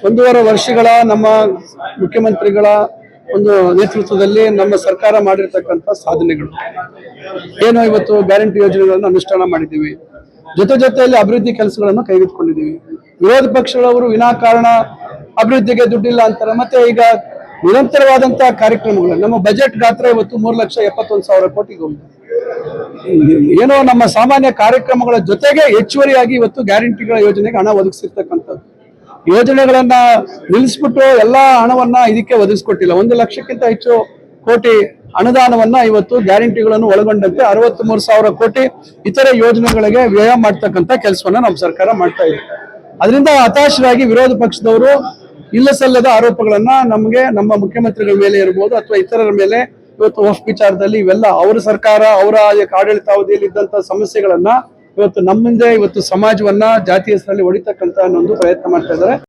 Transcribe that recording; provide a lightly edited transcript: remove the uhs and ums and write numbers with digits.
ಒಂದೂವರೆ ವರ್ಷಗಳ ನಮ್ಮ ಮುಖ್ಯಮಂತ್ರಿಗಳ ಒಂದು ನೇತೃತ್ವದಲ್ಲಿ ನಮ್ಮ ಸರ್ಕಾರ ಮಾಡಿರ್ತಕ್ಕಂಥ ಸಾಧನೆಗಳು ಏನೋ ಇವತ್ತು ಗ್ಯಾರಂಟಿ ಯೋಜನೆಗಳನ್ನು ಅನುಷ್ಠಾನ ಮಾಡಿದ್ದೀವಿ. ಜೊತೆಯಲ್ಲಿ ಅಭಿವೃದ್ಧಿ ಕೆಲಸಗಳನ್ನು ಕೈಗೆತ್ತಿಕೊಂಡಿದ್ದೀವಿ. ವಿರೋಧ ಪಕ್ಷಗಳವರು ವಿನಾಕಾರಣ ಅಭಿವೃದ್ಧಿಗೆ ದುಡ್ಡಿಲ್ಲ ಅಂತಾರೆ. ಮತ್ತೆ ಈಗ ನಿರಂತರವಾದಂತಹ ಕಾರ್ಯಕ್ರಮಗಳು, ನಮ್ಮ ಬಜೆಟ್ ಗಾತ್ರ ಇವತ್ತು 3,71,000 ಕೋಟಿಗೆ ಹೋಗಿದೆ. ಏನೋ ನಮ್ಮ ಸಾಮಾನ್ಯ ಕಾರ್ಯಕ್ರಮಗಳ ಜೊತೆಗೆ ಹೆಚ್ಚುವರಿಯಾಗಿ ಇವತ್ತು ಗ್ಯಾರಂಟಿಗಳ ಯೋಜನೆಗೆ ಹಣ ಒದಗಿಸಿರ್ತಕ್ಕಂಥದ್ದು. ಯೋಜನೆಗಳನ್ನ ನಿಲ್ಲಿಸ್ಬಿಟ್ಟು ಎಲ್ಲಾ ಹಣವನ್ನ ಇದಕ್ಕೆ ಒದಗಿಸ್ಕೊಟ್ಟಿಲ್ಲ. 1 ಲಕ್ಷಕ್ಕಿಂತ ಹೆಚ್ಚು ಕೋಟಿ ಅನುದಾನವನ್ನ ಇವತ್ತು ಗ್ಯಾರಂಟಿಗಳನ್ನು ಒಳಗೊಂಡಂತೆ 63,000 ಕೋಟಿ ಇತರೆ ಯೋಜನೆಗಳಿಗೆ ವ್ಯಯ ಮಾಡ್ತಕ್ಕಂಥ ಕೆಲಸವನ್ನ ನಮ್ಮ ಸರ್ಕಾರ ಮಾಡ್ತಾ ಇದೆ. ಅದರಿಂದ ಹತಾಶರಾಗಿ ವಿರೋಧ ಪಕ್ಷದವರು ಇಲ್ಲ ಸಲ್ಲದ ಆರೋಪಗಳನ್ನ ನಮಗೆ ನಮ್ಮ ಮುಖ್ಯಮಂತ್ರಿಗಳ ಮೇಲೆ ಇರಬಹುದು ಅಥವಾ ಇತರರ ಮೇಲೆ ಇವತ್ತು ವಫ್ ವಿಚಾರದಲ್ಲಿ ಇವೆಲ್ಲ ಅವರ ಸರ್ಕಾರ ಅವರ ಆಡಳಿತಾವಧಿಯಲ್ಲಿ ಇದ್ದಂತ ಸಮಸ್ಯೆಗಳನ್ನ ಇವತ್ತು ನಮ್ಮಿಂದ ಇವತ್ತು ಸಮಾಜವನ್ನ ಜಾತಿ ಹೆಸರಲ್ಲಿ ಹೊಡಿತಕ್ಕಂತ ಒಂದು ಪ್ರಯತ್ನ ಮಾಡ್ತಾ ಇದ್ದಾರೆ.